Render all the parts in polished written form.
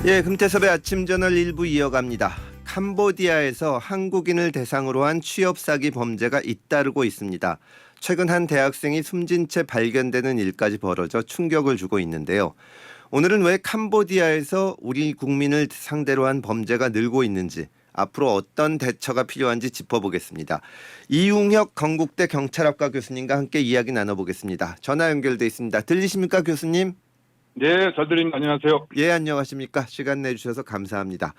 예, 금태섭의 아침 저널 1부 이어갑니다. 캄보디아에서 한국인을 대상으로 한 취업 사기 범죄가 잇따르고 있습니다. 최근 한 대학생이 숨진 채 발견되는 일까지 벌어져 충격을 주고 있는데요. 오늘은 왜 캄보디아에서 우리 국민을 상대로 한 범죄가 늘고 있는지, 앞으로 어떤 대처가 필요한지 짚어보겠습니다. 이웅혁 건국대 경찰학과 교수님과 함께 이야기 나눠보겠습니다. 전화 연결돼 있습니다. 들리십니까, 교수님? 네, 잘 들립니다. 안녕하세요. 예, 안녕하십니까. 시간 내주셔서 감사합니다.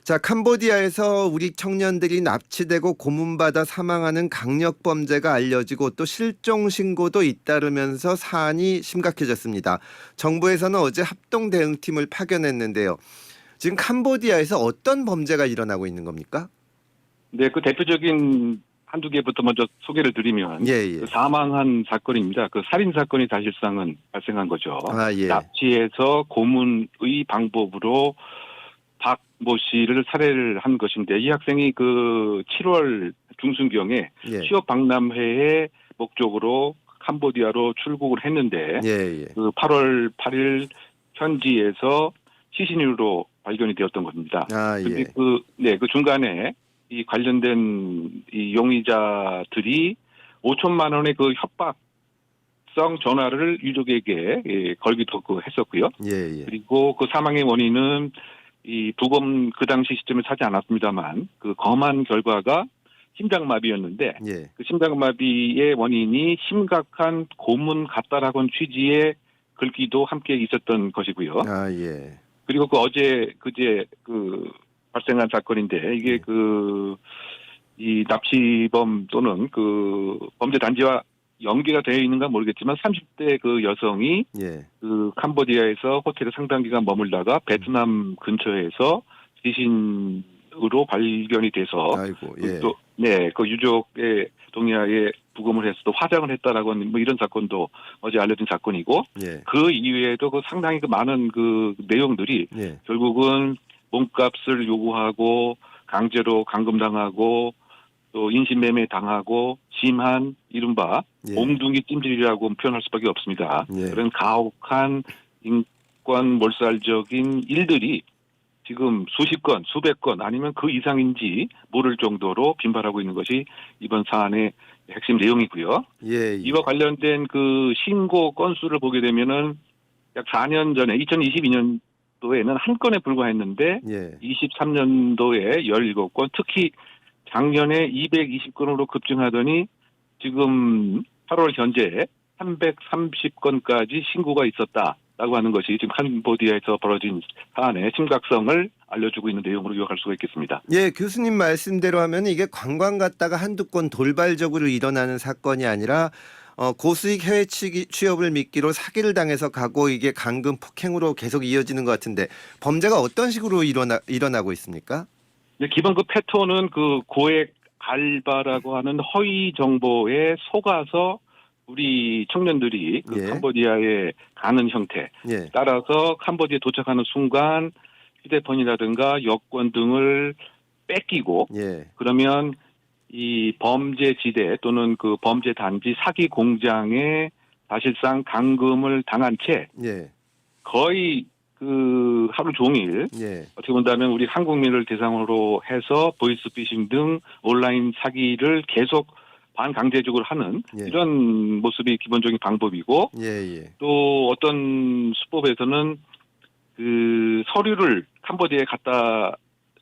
자, 캄보디아에서 우리 청년들이 납치되고 고문받아 사망하는 강력범죄가 알려지고 또 실종 신고도 잇따르면서 사안이 심각해졌습니다. 정부에서는 어제 합동대응팀을 파견했는데요. 지금 캄보디아에서 어떤 범죄가 일어나고 있는 겁니까? 네, 그 대표적인 한두 개부터 먼저 소개를 드리면 예, 예. 그 사망한 사건입니다. 그 살인 사건이 사실상은 발생한 거죠. 아, 예. 납치해서 고문의 방법으로 박모 씨를 살해를 한 것인데, 이 학생이 그 7월 중순경에 예. 취업 박람회의 목적으로 캄보디아로 출국을 했는데 예, 예. 그 8월 8일 현지에서 시신으로 발견이 되었던 겁니다. 아, 근데 예. 그 중간에 이 관련된 이 용의자들이 5천만 원의 그 협박성 전화를 유족에게 걸기도 했었고요. 예, 예. 그리고 그 사망의 원인은 이 부검 그 당시 시점에 하지 않았습니다만 그 검안 결과가 심장마비였는데 예. 그 심장마비의 원인이 심각한 고문 같다라는 취지의 글귀도 함께 있었던 것이고요. 아, 예. 그리고 그제 발생한 사건인데 이게 이 납치범 또는 그 범죄 단지와 연계가 되어 있는가 모르겠지만 30대 그 여성이 예. 그 캄보디아에서 호텔에 상당 기간 머물다가 베트남 근처에서 지신으로 발견이 돼서 아이고, 예. 또 그 유족의 동의하에 부검을 해서 또 화장을 했다라고 하는 뭐 이런 사건도 어제 알려진 사건이고 예. 그 이외에도 그 상당히 그 많은 그 내용들이 예. 결국은 몸값을 요구하고 강제로 감금당하고 또 인신매매 당하고 심한 이른바 예. 몽둥이 찜질이라고 표현할 수밖에 없습니다. 예. 그런 가혹한 인권 몰살적인 일들이 지금 수십 건, 수백 건 아니면 그 이상인지 모를 정도로 빈발하고 있는 것이 이번 사안의 핵심 내용이고요. 예, 예. 이와 관련된 그 신고 건수를 보게 되면은 약 4년 전에 2022년도에는 한 건에 불과했는데 예. 23년도에 17건, 특히 작년에 220건으로 급증하더니 지금 8월 현재 330건까지 신고가 있었다라고 하는 것이 지금 캄보디아에서 벌어진 사안의 심각성을 알려주고 있는 내용으로 요약할 수가 있겠습니다. 예, 교수님 말씀대로 하면 이게 관광 갔다가 한두 건 돌발적으로 일어나는 사건이 아니라 고수익 해외 취업을 미끼로 사기를 당해서 가고 이게 감금 폭행으로 계속 이어지는 것 같은데 범죄가 어떤 식으로 일어나고 있습니까? 네, 기본 그 패턴은 그 고액 알바라고 하는 허위 정보에 속아서 우리 청년들이 그 예. 캄보디아에 가는 형태. 예. 따라서 캄보디아에 도착하는 순간 휴대폰이라든가 여권 등을 뺏기고 예. 그러면 이 범죄 지대 또는 그 범죄 단지 사기 공장에 사실상 감금을 당한 채 예. 거의 그 하루 종일 예. 어떻게 본다면 우리 한국민을 대상으로 해서 보이스피싱 등 온라인 사기를 계속 반강제적으로 하는 예. 이런 모습이 기본적인 방법이고 예. 예. 또 어떤 수법에서는 그 서류를 캄보디아에 갖다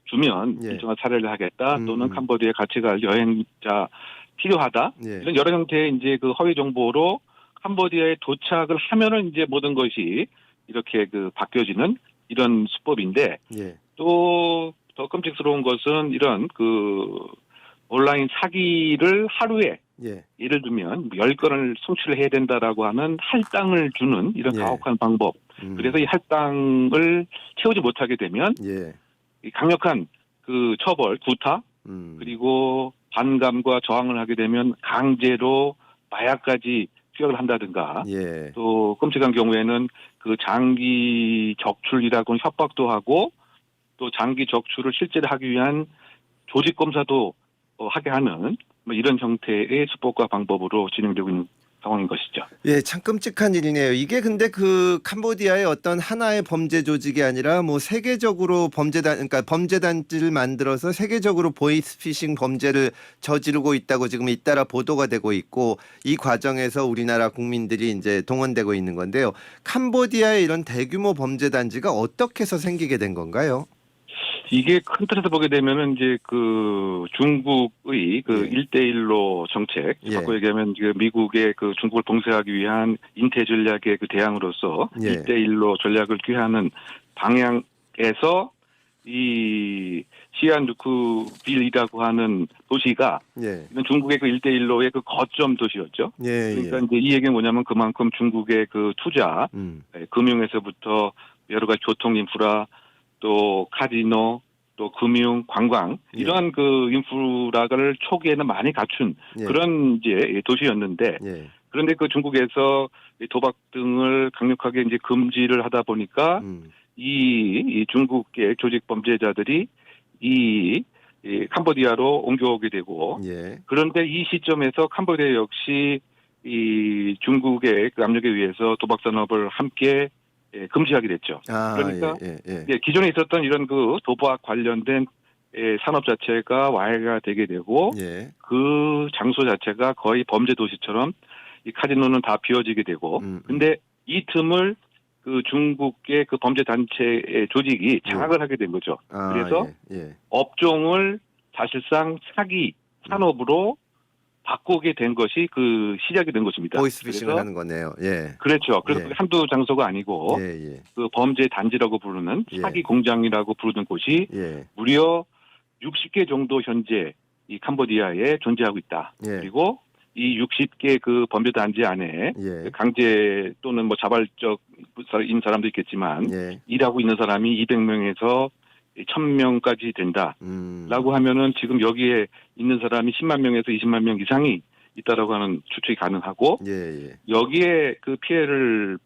주면 예. 일정한 사례를 하겠다 또는 캄보디아에 같이 갈 여행자 필요하다 예. 이런 여러 형태의 이제 그 허위 정보로 캄보디아에 도착을 하면은 이제 모든 것이 이렇게 그 바뀌어지는 이런 수법인데 예. 또 더 끔찍스러운 것은 이런 그 온라인 사기를 하루에 예. 예를 들면 10건을 송치를 해야 된다라고 하는 할당을 주는 이런 예. 가혹한 방법. 그래서 이 할당을 채우지 못하게 되면 예. 이 강력한 그 처벌, 구타 그리고 반감과 저항을 하게 되면 강제로 마약까지 투약을 한다든가 예. 또 끔찍한 경우에는 그 장기 적출이라고 협박도 하고 또 장기 적출을 실제로 하기 위한 조직 검사도 하게 하는 뭐 이런 형태의 수법과 방법으로 진행되고 있는 상황인 것이죠. 예, 참 끔찍한 일이네요. 이게 근데 그 캄보디아의 어떤 하나의 범죄 조직이 아니라 뭐 세계적으로 그러니까 범죄 단지를 만들어서 세계적으로 보이스피싱 범죄를 저지르고 있다고 지금 잇따라 보도가 되고 있고 이 과정에서 우리나라 국민들이 이제 동원되고 있는 건데요. 캄보디아의 이런 대규모 범죄 단지가 어떻게 해서 생기게 된 건가요? 이게 큰 틀에서 보게 되면은 이제 그 중국의 그 예. 1대1로 정책, 예. 바꿔 얘기하면 그 미국의 그 중국을 봉쇄하기 위한 인태 전략의 그 대항으로서 예. 1대1로 전략을 취하는 방향에서 이 시안누쿠빌이라고 하는 도시가 예. 이건 중국의 그 1대1로의 그 거점 도시였죠. 예. 그러니까 이제 이 얘기는 뭐냐면 그만큼 중국의 그 투자, 금융에서부터 여러 가지 교통 인프라, 또 카지노, 또 금융, 관광 이러한 그 인프라를 초기에는 많이 갖춘 예. 그런 이제 도시였는데 예. 그런데 그 중국에서 도박 등을 강력하게 이제 금지를 하다 보니까 이 중국의 조직 범죄자들이 이 캄보디아로 옮겨오게 되고 예. 그런데 이 시점에서 캄보디아 역시 이 중국의 그 압력에 의해서 도박 산업을 함께 금지하게 됐죠. 그러니까 기존에 있었던 이런 그 도박 관련된 산업 자체가 와해가 되게 되고 예. 그 장소 자체가 거의 범죄 도시처럼 이 카지노는 다 비워지게 되고 근데 이 틈을 그 중국의 그 범죄 단체의 조직이 장악을 하게 된 거죠. 그래서 업종을 사실상 사기 산업으로 바꾸게 된 것이 그 시작이 된 것입니다. 보이스피싱을 하는 거네요. 예. 그렇죠. 그래서 한두 장소가 아니고 예. 그 범죄 단지라고 부르는 사기 공장이라고 부르는 곳이 무려 60개 정도 현재 이 캄보디아에 존재하고 있다. 그리고 이 60개 그 범죄 단지 안에 강제 또는 뭐 자발적인 사람도 있겠지만 일하고 있는 사람이 200명에서 1000명까지 된다라고 하면은 지금 여기에 있는 사람이 10만 명에서 20만 명 이상이 있다라고 하는 추측이 가능하고 여기에 그 피해를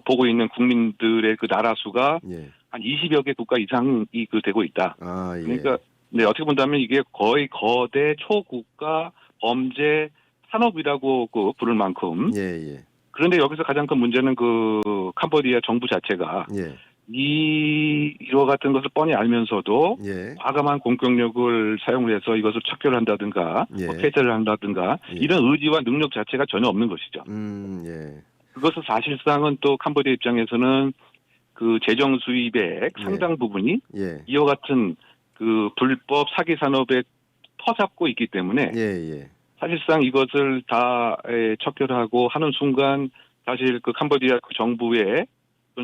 보고 있는 국민들의 그 나라 수가 한 20여 개 국가 이상이 그 되고 있다. 그러니까 어떻게 본다면 이게 거의 거대 초국가 범죄 산업이라고 그 부를 만큼 그런데 여기서 가장 큰 문제는 그 캄보디아 정부 자체가 이와 같은 것을 뻔히 알면서도 과감한 공격력을 사용을 해서 이것을 척결한다든가 폐쇄를 한다든가 이런 의지와 능력 자체가 전혀 없는 것이죠. 그것은 사실상은 또 캄보디아 입장에서는 그 재정 수입의 상당 부분이 이와 같은 그 불법 사기 산업에 터잡고 있기 때문에 사실상 이것을 다 척결하고 하는 순간 사실 그 캄보디아 그 정부의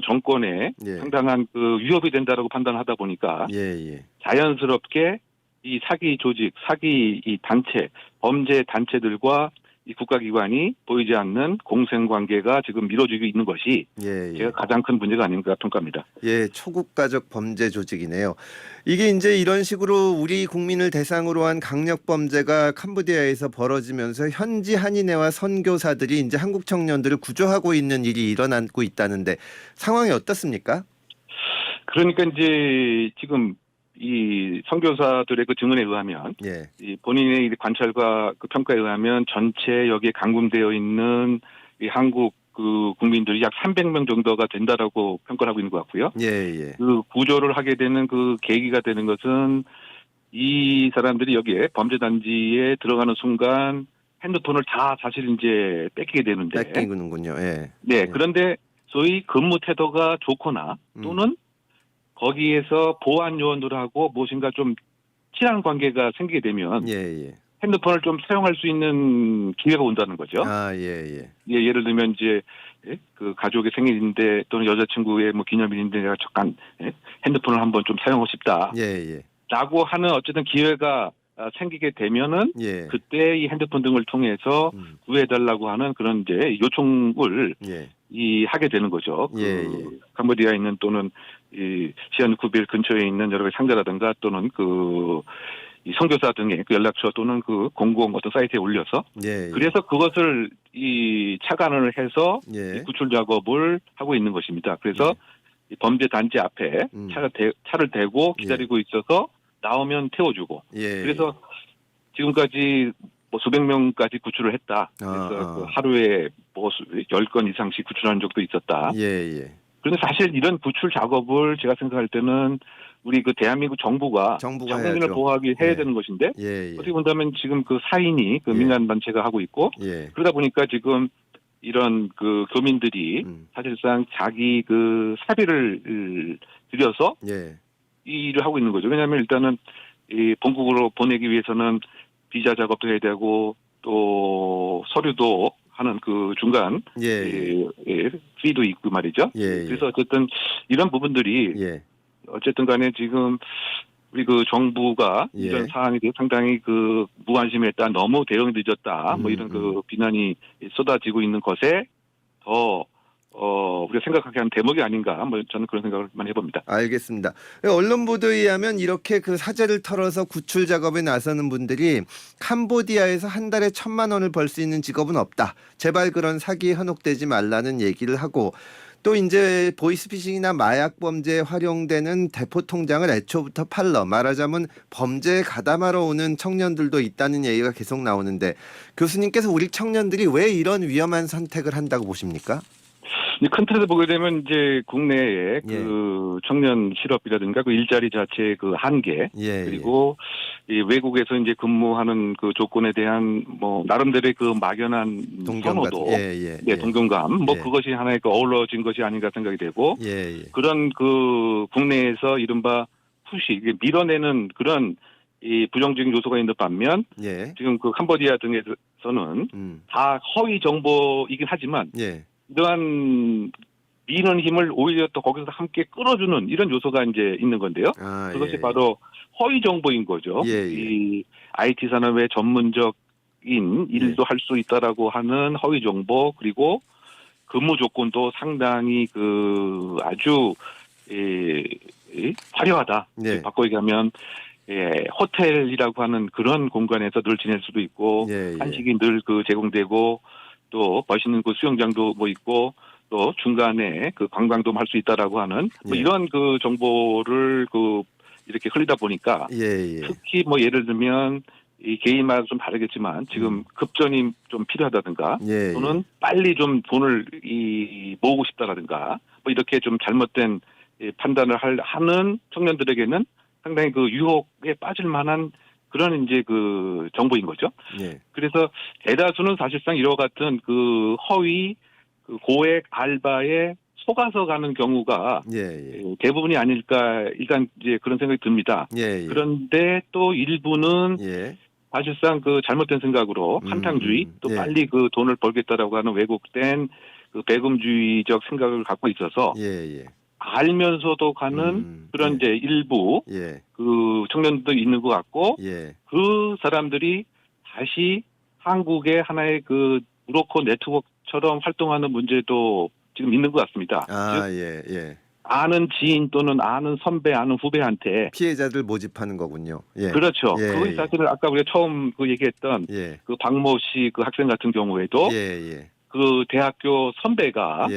정권에 상당한 그 위협이 된다라고 판단하다 보니까 자연스럽게 이 사기 조직, 사기 이 단체, 범죄 단체들과 이 국가기관이 보이지 않는 공생관계가 지금 이루어지고 있는 것이 제가 가장 큰 문제가 아닌가 평가합니다. 초국가적 범죄 조직이네요. 이게 이제 이런 식으로 우리 국민을 대상으로 한 강력 범죄가 캄보디아에서 벌어지면서 현지 한인회와 선교사들이 이제 한국 청년들을 구조하고 있는 일이 일어나고 있다는데 상황이 어떻습니까? 그러니까 이제 지금 이 선교사들의 그 증언에 의하면 이 본인의 관찰과 그 평가에 의하면 전체 여기에 감금되어 있는 이 한국 그 국민들이 약 300명 정도가 된다라고 평가를 하고 있는 것 같고요. 그 구조를 하게 되는 그 계기가 되는 것은 이 사람들이 여기에 범죄 단지에 들어가는 순간 핸드폰을 다 사실 이제 뺏기게 되는데. 뺏기는군요. 그런데 소위 근무 태도가 좋거나 또는 거기에서 보안 요원들하고 무엇인가 좀 친한 관계가 생기게 되면 핸드폰을 좀 사용할 수 있는 기회가 온다는 거죠. 예를 들면 이제 그 가족의 생일인데 또는 여자친구의 뭐 기념일인데 내가 잠깐 핸드폰을 한번 좀 사용하고 싶다. 라고 하는 어쨌든 기회가 생기게 되면은 그때 이 핸드폰 등을 통해서 구해달라고 하는 그런 이제 요청을 하게 되는 거죠. 캄보디아에 있는 또는 이 시안누쿠빌 근처에 있는 여러 가지 상자라든가 또는 이 선교사 등의 그 연락처 또는 그 공공 어떤 사이트에 올려서 그래서 그것을 이 착안을 해서 이 구출 작업을 하고 있는 것입니다. 그래서 이 범죄 단지 앞에 차를 대고 기다리고 있어서 나오면 태워주고 그래서 지금까지 뭐 수백 명까지 구출을 했다. 그래서 그 하루에 뭐 10건 이상씩 구출하는 적도 있었다. 예. 그런데 사실 이런 구출 작업을 제가 생각할 때는 우리 그 대한민국 정부가 자국민을 해야죠. 보호하기 해야 예. 되는 것인데 예. 어떻게 본다면 지금 그 사인이 그 예. 민간 단체가 하고 있고 예. 그러다 보니까 지금 이런 그 교민들이 사실상 자기 그 사비를 들여서 예. 이 일을 하고 있는 거죠. 왜냐하면 일단은 이 본국으로 보내기 위해서는 비자 작업도 해야 되고 또 서류도 하는 그 중간 피도 있고 말이죠. 그래서 어쨌든 이런 부분들이 어쨌든 간에 지금 우리 그 정부가 이런 사안에 대해 상당히 그 무관심했다, 너무 대응이 늦었다, 뭐 이런 그 비난이 쏟아지고 있는 것에 더 우리가 생각하게 한 대목이 아닌가, 뭐 저는 그런 생각을 많이 해봅니다. 알겠습니다. 언론 보도에 의하면 이렇게 그 사제를 털어서 구출 작업에 나서는 분들이 캄보디아에서 한 달에 1,000만 원을 벌 수 있는 직업은 없다. 제발 그런 사기에 현혹되지 말라는 얘기를 하고 또 이제 보이스피싱이나 마약 범죄에 활용되는 대포 통장을 애초부터 팔러 말하자면 범죄에 가담하러 오는 청년들도 있다는 얘기가 계속 나오는데 교수님께서 우리 청년들이 왜 이런 위험한 선택을 한다고 보십니까? 큰 틀에서 보게 되면 이제 국내의 그 청년 실업이라든가 그 일자리 자체의 그 한계 그리고 이 외국에서 이제 근무하는 그 조건에 대한 뭐 나름대로의 그 막연한 선호도, 동경감, 뭐 그것이 하나의 그 어우러진 것이 아닌가 생각이 되고 그런 그 국내에서 이른바 푸시 밀어내는 그런 이 부정적인 요소가 있는 반면 지금 그 캄보디아 등에서는 다 허위 정보이긴 하지만 이러한 미는 힘을 오히려 또 거기서 함께 끌어주는 이런 요소가 이제 있는 건데요. 그것이 바로 허위 정보인 거죠. 이 IT 산업의 전문적인 일도 할 수 있다라고 하는 허위 정보 그리고 근무 조건도 상당히 그 아주 화려하다. 바꿔 얘기하면 호텔이라고 하는 그런 공간에서 늘 지낼 수도 있고 한식이 늘 그 제공되고 또 멋있는 그 수영장도 뭐 있고 또 중간에 그 관광도 할 수 있다라고 하는 뭐 이런 그 정보를 그 이렇게 흘리다 보니까 특히 뭐 예를 들면 이 개인마다 좀 다르겠지만 지금 급전이 좀 필요하다든가 또는 빨리 좀 돈을 모으고 싶다라든가 뭐 이렇게 좀 잘못된 판단을 하는 청년들에게는 상당히 그 유혹에 빠질 만한 그런 이제 그 정보인 거죠. 그래서 대다수는 사실상 이와 같은 그 허위 그 고액 알바에 속아서 가는 경우가 대부분이 아닐까 일단 이제 그런 생각이 듭니다. 그런데 또 일부는 사실상 그 잘못된 생각으로 한탕주의 또 빨리 그 돈을 벌겠다라고 하는 왜곡된 그 배금주의적 생각을 갖고 있어서 알면서도 가는 그런 이제 일부 그 청년도 있는 것 같고 그 사람들이 다시 한국의 하나의 그 브로커 네트워크처럼 활동하는 문제도 지금 있는 것 같습니다. 아는 지인 또는 아는 선배, 아는 후배한테 피해자들 모집하는 거군요. 그렇죠. 그것이 사실은 아까 우리가 처음 그 얘기했던 그 박모 씨 그 학생 같은 경우에도 그 대학교 선배가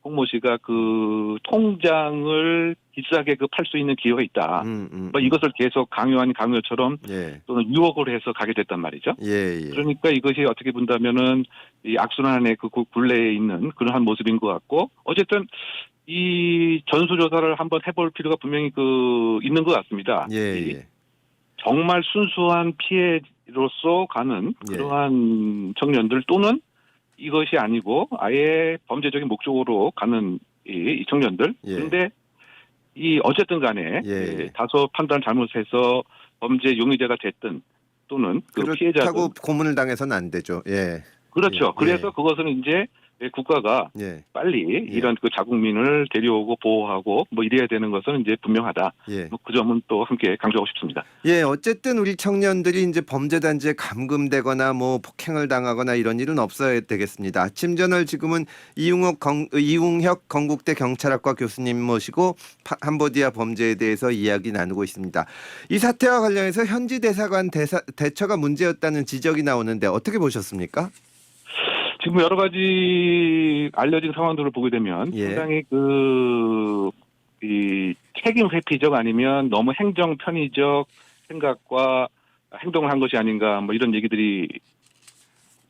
홍모 씨가 그 통장을 비싸게 그 팔 수 있는 기회가 있다. 뭐 이것을 계속 강요한 강요처럼 또는 유혹을 해서 가게 됐단 말이죠. 그러니까 이것이 어떻게 본다면은 이 악순환의 그 굴레에 있는 그러한 모습인 것 같고 어쨌든 이 전수조사를 한번 해볼 필요가 분명히 그 있는 것 같습니다. 정말 순수한 피해로서 가는 그러한 청년들 또는 이것이 아니고 아예 범죄적인 목적으로 가는 이 청년들. 그런데 이 어쨌든 간에 다소 판단 잘못해서 범죄 용의자가 됐든 또는 그 피해자든 그렇다고 고문을 당해서는 안 되죠. 그렇죠. 그래서 그것은 이제 국가가 빨리 이런 그 자국민을 데려오고 보호하고 뭐 이래야 되는 것은 이제 분명하다. 뭐 그 점은 또 함께 강조하고 싶습니다. 어쨌든 우리 청년들이 이제 범죄 단지에 감금되거나 뭐 폭행을 당하거나 이런 일은 없어야 되겠습니다. 아침 저널 지금은 이웅혁 건국대 경찰학과 교수님 모시고 캄보디아 범죄에 대해서 이야기 나누고 있습니다. 이 사태와 관련해서 현지 대사관 대처가 문제였다는 지적이 나오는데 어떻게 보셨습니까? 지금 여러 가지 알려진 상황들을 보게 되면 상당히 이 책임 회피적 아니면 너무 행정 편의적 생각과 행동을 한 것이 아닌가 뭐 이런 얘기들이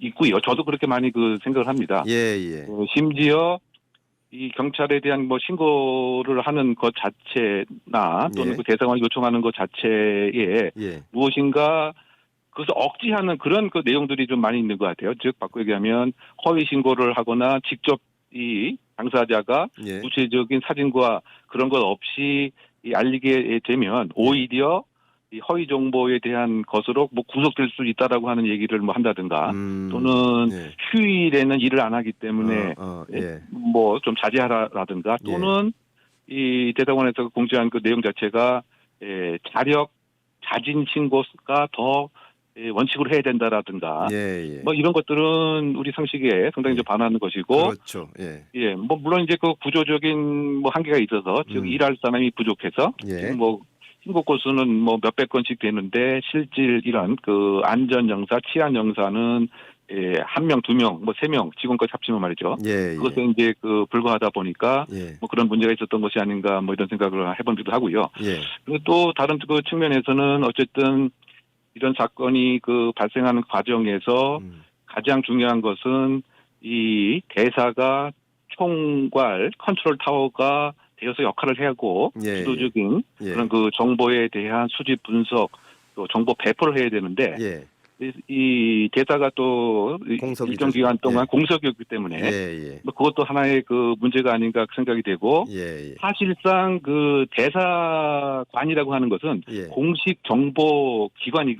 있고요. 저도 그렇게 많이 그 생각을 합니다. 예. 심지어 이 경찰에 대한 뭐 신고를 하는 것 자체나 또는 예. 그 대상을 요청하는 것 자체에 예. 무엇인가 그것을 억지하는 그런 그 내용들이 좀 많이 있는 것 같아요. 즉 바꿔 얘기하면 허위 신고를 하거나 직접 이 당사자가 예. 구체적인 사진과 그런 것 없이 알리게 되면 오히려 이 허위 정보에 대한 것으로 뭐 구속될 수 있다라고 하는 얘기를 뭐 한다든가 또는 예. 휴일에는 일을 안 하기 때문에 예. 뭐 좀 자제하라든가 또는 이 대법원에서 공지한 그 내용 자체가 자진 신고가 더 원칙으로 해야 된다라든가 예. 뭐 이런 것들은 우리 상식에 상당히 좀 반하는 것이고 그렇죠. 예. 뭐 물론 이제 그 구조적인 뭐 한계가 있어서 즉 일할 사람이 부족해서 예. 지금 뭐 신고 건수는 뭐 몇백 건씩 되는데 실질 이런 그 안전 영사, 치안 영사는 1명, 2명, 뭐 3명 직원까지 합치면 말이죠. 예. 그것에 이제 그 불과하다 보니까 예. 뭐 그런 문제가 있었던 것이 아닌가 뭐 이런 생각을 해보기도 하고요. 예. 그리고 또 다른 그 측면에서는 어쨌든 이런 사건이 그 발생하는 과정에서 가장 중요한 것은 이 대사가 총괄 컨트롤 타워가 되어서 역할을 하고 주도적인 그런 그 정보에 대한 수집 분석 또 정보 배포를 해야 되는데 이 대사가 또 일정 기간 동안 공석이었기 때문에 뭐 그것도 하나의 그 문제가 아닌가 생각이 되고 사실상 그 대사관이라고 하는 것은 공식 정보 기관인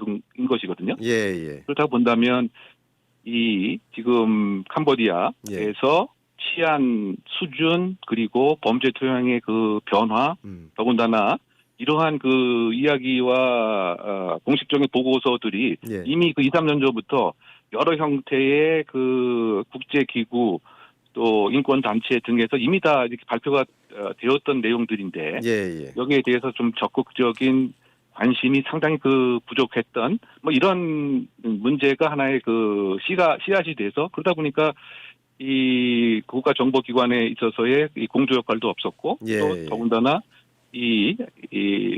것이거든요. 그렇다 본다면 이 지금 캄보디아에서 치안 수준 그리고 범죄 토양의 그 변화 더군다나 이러한 그 이야기와 공식적인 보고서들이 이미 그 2, 3년 전부터 여러 형태의 그 국제기구 또 인권단체 등에서 이미 다 이렇게 발표가 되었던 내용들인데 여기에 대해서 좀 적극적인 관심이 상당히 그 부족했던 뭐 이런 문제가 하나의 그 씨앗이 돼서 그러다 보니까 이 국가정보기관에 있어서의 이 공조 역할도 없었고 또 더군다나 이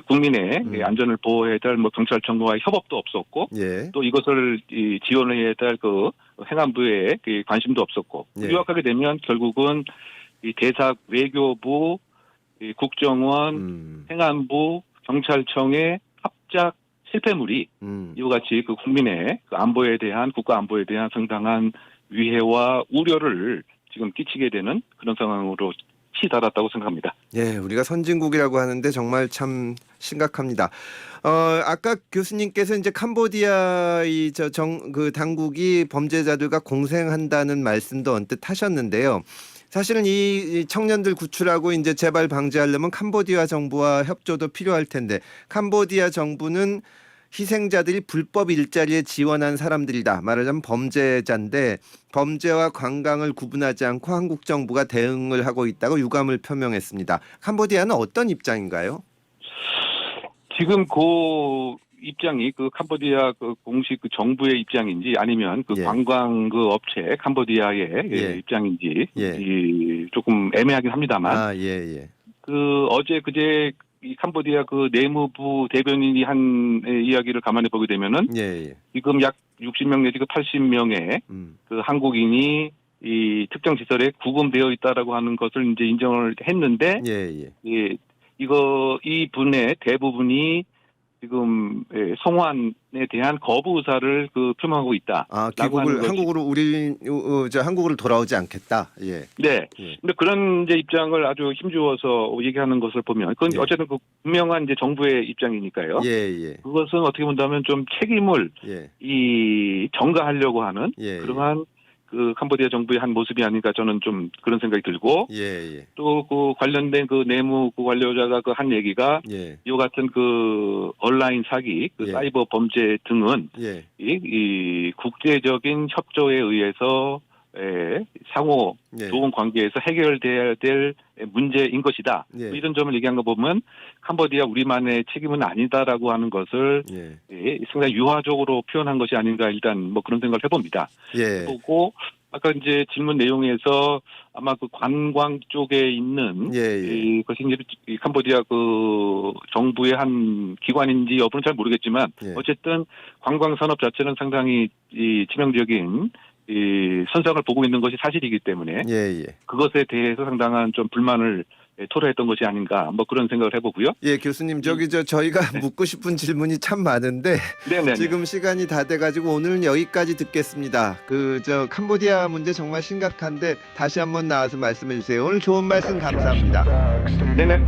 국민의 안전을 보호해야 될 뭐 경찰청과의 협업도 없었고 또 이것을 지원을 해야 될 그 행안부의 관심도 없었고 요약하게 되면 결국은 이 대사 외교부, 이 국정원, 행안부, 경찰청의 합작 실패물이 이와 같이 그 국민의 그 안보에 대한 국가 안보에 대한 상당한 위해와 우려를 지금 끼치게 되는 그런 상황으로 치달았다고 생각합니다. 예, 우리가 선진국이라고 하는데 정말 참 심각합니다. 아까 교수님께서 이제 캄보디아 그 당국이 범죄자들과 공생한다는 말씀도 언뜻 하셨는데요. 사실은 이 청년들 구출하고 이제 재발 방지하려면 캄보디아 정부와 협조도 필요할 텐데 캄보디아 정부는 희생자들이 불법 일자리에 지원한 사람들이다. 말하자면 범죄자인데 범죄와 관광을 구분하지 않고 한국 정부가 대응을 하고 있다고 유감을 표명했습니다. 캄보디아는 어떤 입장인가요? 지금 그 입장이 그 캄보디아 그 공식 그 정부의 입장인지 아니면 그 관광 그 업체 캄보디아의 입장인지 조금 애매하긴 합니다만 그 어제 그제 이 캄보디아 그 내무부 대변인이 한 이야기를 가만히 보게 되면은 지금 약 60명 내지 그 80명의 그 한국인이 이 특정 시설에 구금되어 있다라고 하는 것을 이제 인정을 했는데 이 분의 대부분이 지금 송환에 대한 거부 의사를 그 표명하고 있다. 한국으로 돌아오지 않겠다. 네. 근데 그런 이제 입장을 아주 힘주어서 얘기하는 것을 보면 그건 어쨌든 그 분명한 이제 정부의 입장이니까요. 그것은 어떻게 본다면 좀 책임을 전가하려고 하는 그러한 그 캄보디아 정부의 한 모습이 아닌가 저는 좀 그런 생각이 들고 또 그 관련된 그 내무 그 관료자가 그 한 얘기가 이와 같은 그 온라인 사기, 그 사이버 범죄 등은 이 국제적인 협조에 의해서 상호 좋은 관계에서 해결돼야 될 문제인 것이다. 이런 점을 얘기한 거 보면 캄보디아 우리만의 책임은 아니다라고 하는 것을 상당히 유화적으로 표현한 것이 아닌가 일단 뭐 그런 생각을 해봅니다. 그리고 아까 이제 질문 내용에서 아마 그 관광 쪽에 있는 예, 예. 그것이 이제 이 캄보디아 그 정부의 한 기관인지 여부는 잘 모르겠지만 예. 어쨌든 관광 산업 자체는 상당히 이 치명적인 이 선상을 보고 있는 것이 사실이기 때문에 예, 예. 그것에 대해서 상당한 좀 불만을 토로했던 것이 아닌가 뭐 그런 생각을 해보고요. 예, 교수님 저희가 묻고 싶은 질문이 참 많은데 네네. 지금 시간이 다 돼가지고 오늘은 여기까지 듣겠습니다. 캄보디아 문제 정말 심각한데 다시 한번 나와서 말씀해 주세요. 오늘 좋은 말씀 감사합니다. 네네.